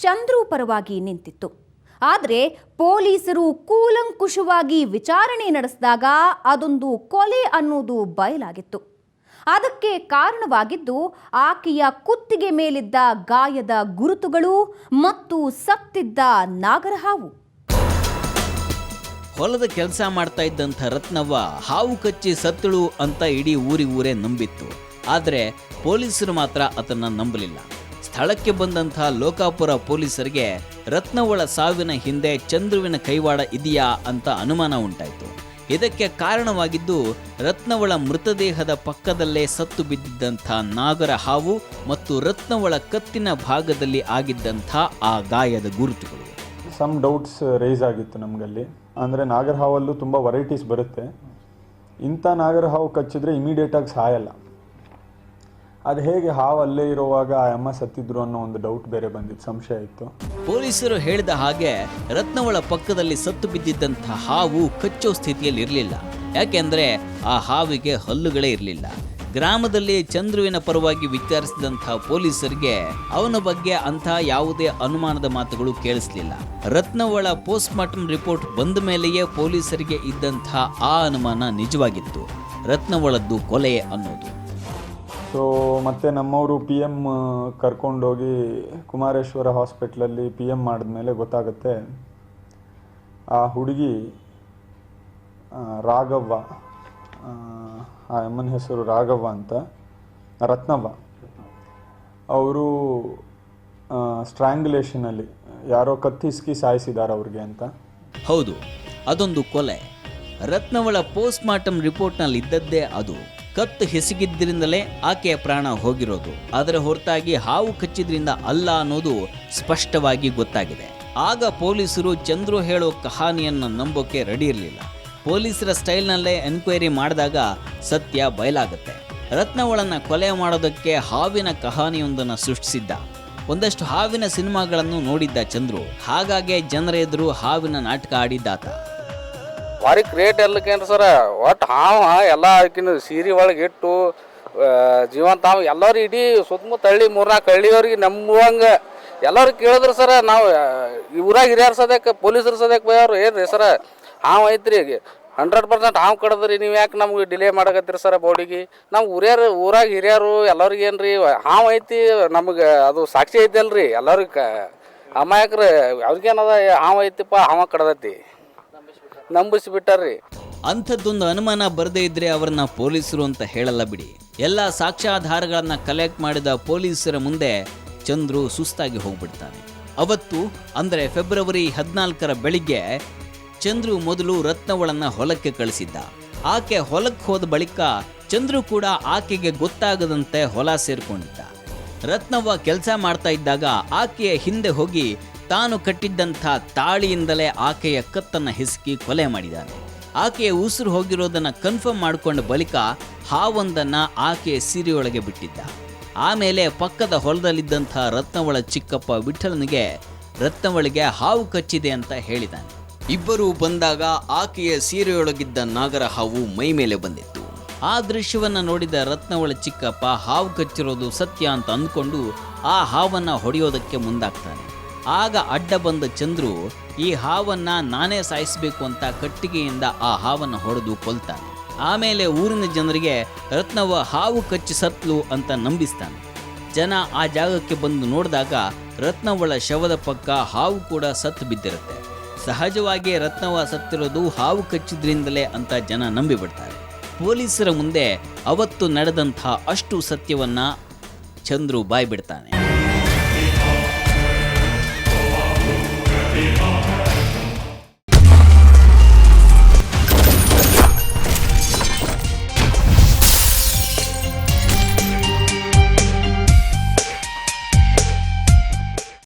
ಚಂದ್ರು ಪರವಾಗಿ ನಿಂತಿತ್ತು. ಆದರೆ ಪೊಲೀಸರು ಕೂಲಂಕುಷವಾಗಿ ವಿಚಾರಣೆ ನಡೆಸಿದಾಗ ಅದೊಂದು ಕೊಲೆ ಅನ್ನೋದು ಬಯಲಾಗಿತ್ತು. ಅದಕ್ಕೆ ಕಾರಣವಾಗಿದ್ದು ಆಕೆಯ ಕುತ್ತಿಗೆ ಮೇಲಿದ್ದ ಗಾಯದ ಗುರುತುಗಳು ಮತ್ತು ಸತ್ತಿದ್ದ ನಾಗರಹಾವು. ಹೊಲದ ಕೆಲಸ ಮಾಡ್ತಾ ಇದ್ದಂಥ ರತ್ನವ್ವ ಹಾವು ಕಚ್ಚಿ ಸತ್ತಳು ಅಂತ ಇಡೀ ಊರೇ ನಂಬಿತ್ತು. ಆದರೆ ಪೊಲೀಸರು ಮಾತ್ರ ಅದನ್ನು ನಂಬಲಿಲ್ಲ. ಸ್ಥಳಕ್ಕೆ ಬಂದಂಥ ಲೋಕಾಪುರ ಪೊಲೀಸರಿಗೆ ರತ್ನವ್ವಳ ಸಾವಿನ ಹಿಂದೆ ಚಂದ್ರುವಿನ ಕೈವಾಡ ಇದೆಯಾ ಅಂತ ಅನುಮಾನ ಉಂಟಾಯಿತು. ಇದಕ್ಕೆ ಕಾರಣವಾಗಿದ್ದು ರತ್ನವ್ವಳ ಮೃತದೇಹದ ಪಕ್ಕದಲ್ಲೇ ಸತ್ತು ಬಿದ್ದಿದ್ದಂಥ ನಾಗರ ಹಾವು ಮತ್ತು ರತ್ನವ್ವಳ ಕತ್ತಿನ ಭಾಗದಲ್ಲಿ ಆಗಿದ್ದಂಥ ಆ ಗಾಯದ ಗುರುತುಗಳು. ಸಮ್ ಡೌಟ್ಸ್ ರೇಸ್ ಆಗಿತ್ತು ನಮಗಲ್ಲಿ. ಅಂದರೆ ನಾಗರ ಹಾವಲ್ಲೂ ತುಂಬ ವೆರೈಟೀಸ್ ಬರುತ್ತೆ. ಇಂಥ ನಾಗರ ಹಾವು ಕಚ್ಚಿದ್ರೆ ಇಮಿಡಿಯೇಟಾಗಿ ಸಾಯಲ್ಲ. ಅದು ಹೇಗೆ ಹಾವು ಅಲ್ಲೇ ಇರುವಾಗ ಆ ಅಮ್ಮ ಸತ್ತಿದ್ರು ಅನ್ನೋ ಒಂದು ಡೌಟ್ ಬೇರೆ ಬಂದಿತ್ತು, ಸಂಶಯ ಇತ್ತು. ಪೊಲೀಸರು ಹೇಳಿದ ಹಾಗೆ ರತ್ನವ್ವಳ ಪಕ್ಕದಲ್ಲಿ ಸತ್ತು ಬಿದ್ದಿದ್ದಂಥ ಹಾವು ಕಚ್ಚೋ ಸ್ಥಿತಿಯಲ್ಲಿ ಇರಲಿಲ್ಲ. ಯಾಕೆಂದರೆ ಆ ಹಾವಿಗೆ ಹಲ್ಲುಗಳೇ ಇರಲಿಲ್ಲ. ಗ್ರಾಮದಲ್ಲಿ ಚಂದ್ರುವಿನ ಪರವಾಗಿ ವಿಚಾರಿಸಿದಂಥ ಪೊಲೀಸರಿಗೆ ಅವನ ಬಗ್ಗೆ ಅಂಥ ಯಾವುದೇ ಅನುಮಾನದ ಮಾತುಗಳು ಕೇಳಿಸಲಿಲ್ಲ. ರತ್ನವ್ವಳ ಪೋಸ್ಟ್ಮಾರ್ಟಮ್ ರಿಪೋರ್ಟ್ ಬಂದ ಮೇಲೆಯೇ ಪೊಲೀಸರಿಗೆ ಇದ್ದಂಥ ಆ ಅನುಮಾನ ನಿಜವಾಗಿತ್ತು, ರತ್ನವ್ವಳದ್ದು ಕೊಲೆ ಅನ್ನೋದು. ಸೊ ಮತ್ತೆ ನಮ್ಮವರು PM ಕರ್ಕೊಂಡೋಗಿ ಕುಮಾರೇಶ್ವರ ಹಾಸ್ಪಿಟ್ಲಲ್ಲಿ PM ಮಾಡಿದ್ಮೇಲೆ ಗೊತ್ತಾಗುತ್ತೆ ಆ ಹುಡುಗಿ ರಾಘವ್ವ, ಆ ಅಮ್ಮನ ಹೆಸರು ರಾಘವ್ವ ಅಂತ, ರತ್ನವ್ವ, ಅವರು ಸ್ಟ್ರ್ಯಾಂಗ್ಯುಲೇಷನಲ್ಲಿ ಯಾರೋ ಕತ್ತಿಸ್ಕಿ ಸಾಯಿಸಿದ್ದಾರೆ ಅವ್ರಿಗೆ ಅಂತ. ಹೌದು, ಅದೊಂದು ಕೊಲೆ. ರತ್ನವ್ವಳ ಪೋಸ್ಟ್ಮಾರ್ಟಮ್ ರಿಪೋರ್ಟ್ನಲ್ಲಿ ಇದ್ದದ್ದೇ ಅದು. ಕತ್ತು ಹೆಸಗಿದ್ದರಿಂದಲೇ ಆಕೆಯ ಪ್ರಾಣ ಹೋಗಿರೋದು. ಅದರ ಹೊರತಾಗಿ ಹಾವು ಕಚ್ಚಿದ್ರಿಂದ ಅಲ್ಲ ಅನ್ನೋದು ಸ್ಪಷ್ಟವಾಗಿ ಗೊತ್ತಾಗಿದೆ. ಆಗ ಪೊಲೀಸರು ಚಂದ್ರು ಹೇಳೋ ಕಹಾನಿಯನ್ನು ನಂಬೋಕೆ ರೆಡಿ ಇರಲಿಲ್ಲ. ಪೊಲೀಸರ ಸ್ಟೈಲ್ನಲ್ಲೇ ಎನ್ಕ್ವೈರಿ ಮಾಡಿದಾಗ ಸತ್ಯ ಬಯಲಾಗುತ್ತೆ. ರತ್ನವ್ವಳನ್ನ ಕೊಲೆ ಮಾಡೋದಕ್ಕೆ ಹಾವಿನ ಕಹಾನಿಯೊಂದನ್ನು ಸೃಷ್ಟಿಸಿದ್ದ. ಒಂದಷ್ಟು ಹಾವಿನ ಸಿನಿಮಾಗಳನ್ನು ನೋಡಿದ್ದ ಚಂದ್ರು. ಹಾಗಾಗಿ ಜನರ ಎದುರು ಹಾವಿನ ನಾಟಕ ಆಡಿದ್ದಾತ. ಭಾರಿ ಕ್ರಿಯೇಟ್ ಎಲ್ಲಕ್ಕೇನ್ರಿ ಸರ, ಒಟ್ಟು ಹಾವು ಎಲ್ಲ ಆಕಿನ ಸೀರೆ ಒಳಗೆ ಇಟ್ಟು ಜೀವಂತ ಹಾವು ಎಲ್ಲರೂ ಇಡೀ ಸುತ್ತಮುತ್ತ ಹಳ್ಳಿ 3-4 ಹಳ್ಳಿಯವ್ರಿಗೆ ನಂಬುವಂಗೆ ಎಲ್ಲರೂ ಕೇಳಿದ್ರು ಸರ. ನಾವು ಊರಾಗ ಹಿರಿಯರು ಸದ್ಯಕ್ಕೆ ಪೊಲೀಸರು ಸದ್ಯಕ್ಕೆ ಬೈಯವ್ರು ಏನ್ರಿ ಸರ ಹಾವು ಐತ್ರಿ 100% ಹಾವು ಕಡದ್ರಿ, ನೀವು ಯಾಕೆ ನಮ್ಗೆ ಡಿಲೇ ಮಾಡಕತ್ತೀರಿ ಸರ ಬಾಡಿಗೆ? ನಮ್ಮ ಊರಾಗ ಹಿರಿಯರು ಎಲ್ಲರಿಗೆ ಏನ್ರಿ ಹಾವು ಐತಿ, ನಮಗೆ ಅದು ಸಾಕ್ಷಿ ಐತಿ ಅಲ್ರಿ, ಎಲ್ಲರಿಗೆ ಅಮಾಯಕರು ಅವ್ರಿಗೇನದ ಹಾವು ಐತಿಪ್ಪ ಹಾವ ಕಡದೈತಿ ನಂಬಿಸಿಬಿಟ್ಟಾರ್ರಿ. ಅಂಥದ್ದೊಂದು ಅನುಮಾನ ಬರದೇ ಇದ್ರೆ ಅವರನ್ನ ಪೊಲೀಸರು ಅಂತ ಹೇಳಲ್ಲ ಬಿಡಿ. ಎಲ್ಲ ಸಾಕ್ಷ್ಯಾಧಾರಗಳನ್ನ ಕಲೆಕ್ಟ್ ಮಾಡಿದ ಪೊಲೀಸರ ಮುಂದೆ ಚಂದ್ರು ಸುಸ್ತಾಗಿ ಹೋಗ್ಬಿಡ್ತಾನೆ. ಅವತ್ತು ಅಂದರೆ ಫೆಬ್ರವರಿ 14ರ ಬೆಳಿಗ್ಗೆ ಚಂದ್ರು ಮೊದಲು ರತ್ನವ್ವಳನ್ನ ಹೊಲಕ್ಕೆ ಕಳಿಸಿದ್ದ. ಆಕೆ ಹೊಲಕ್ಕೆ ಹೋದ ಬಳಿಕ ಚಂದ್ರು ಕೂಡ ಆಕೆಗೆ ಗೊತ್ತಾಗದಂತೆ ಹೊಲ ಸೇರ್ಕೊಂಡಿದ್ದ. ರತ್ನವ್ವ ಕೆಲಸ ಮಾಡ್ತಾ ಇದ್ದಾಗ ಆಕೆಯ ಹಿಂದೆ ಹೋಗಿ ತಾನು ಕಟ್ಟಿದ್ದಂಥ ತಾಳಿಯಿಂದಲೇ ಆಕೆಯ ಕತ್ತನ್ನು ಹಿಸುಕಿ ಕೊಲೆ ಮಾಡಿದ್ದಾನೆ. ಆಕೆಯ ಉಸಿರು ಹೋಗಿರೋದನ್ನು ಕನ್ಫರ್ಮ್ ಮಾಡಿಕೊಂಡ ಬಳಿಕ ಹಾವೊಂದನ್ನು ಆಕೆಯ ಸೀರೆಯೊಳಗೆ ಬಿಟ್ಟಿದ್ದ. ಆಮೇಲೆ ಪಕ್ಕದ ಹೊಲದಲ್ಲಿದ್ದಂಥ ರತ್ನವ್ವಳ ಚಿಕ್ಕಪ್ಪ ವಿಠಲನಿಗೆ ರತ್ನವ್ವಳಿಗೆ ಹಾವು ಕಚ್ಚಿದೆ ಅಂತ ಹೇಳಿದ್ದಾನೆ. ಇಬ್ಬರು ಬಂದಾಗ ಆಕೆಯ ಸೀರೆಯೊಳಗಿದ್ದ ನಾಗರ ಹಾವು ಮೈ ಮೇಲೆ ಬಂದಿತ್ತು. ಆ ದೃಶ್ಯವನ್ನು ನೋಡಿದ ರತ್ನವ್ವಳ ಚಿಕ್ಕಪ್ಪ ಹಾವು ಕಚ್ಚಿರೋದು ಸತ್ಯ ಅಂತ ಅಂದ್ಕೊಂಡು ಆ ಹಾವನ್ನು ಹೊಡೆಯೋದಕ್ಕೆ ಮುಂದಾಗ್ತಾನೆ. ಆಗ ಅಡ್ಡ ಬಂದ ಚಂದ್ರು ಈ ಹಾವನ್ನು ನಾನೇ ಸಾಯಿಸಬೇಕು ಅಂತ ಕಟ್ಟಿಗೆಯಿಂದ ಆ ಹಾವನ್ನು ಹೊಡೆದು ಕೊಲ್ತಾನೆ. ಆಮೇಲೆ ಊರಿನ ಜನರಿಗೆ ರತ್ನವ್ವ ಹಾವು ಕಚ್ಚಿ ಸತ್ಲು ಅಂತ ನಂಬಿಸ್ತಾನೆ. ಜನ ಆ ಜಾಗಕ್ಕೆ ಬಂದು ನೋಡಿದಾಗ ರತ್ನವ್ವಳ ಶವದ ಪಕ್ಕ ಹಾವು ಕೂಡ ಸತ್ತು ಬಿದ್ದಿರುತ್ತೆ. ಸಹಜವಾಗಿ ರತ್ನವ್ವ ಸತ್ತಿರೋದು ಹಾವು ಕಚ್ಚಿದ್ರಿಂದಲೇ ಅಂತ ಜನ ನಂಬಿಬಿಡ್ತಾರೆ. ಪೊಲೀಸರ ಮುಂದೆ ಅವತ್ತು ನಡೆದಂಥ ಅಷ್ಟು ಸತ್ಯವನ್ನ ಚಂದ್ರು ಬಾಯ್ಬಿಡ್ತಾನೆ.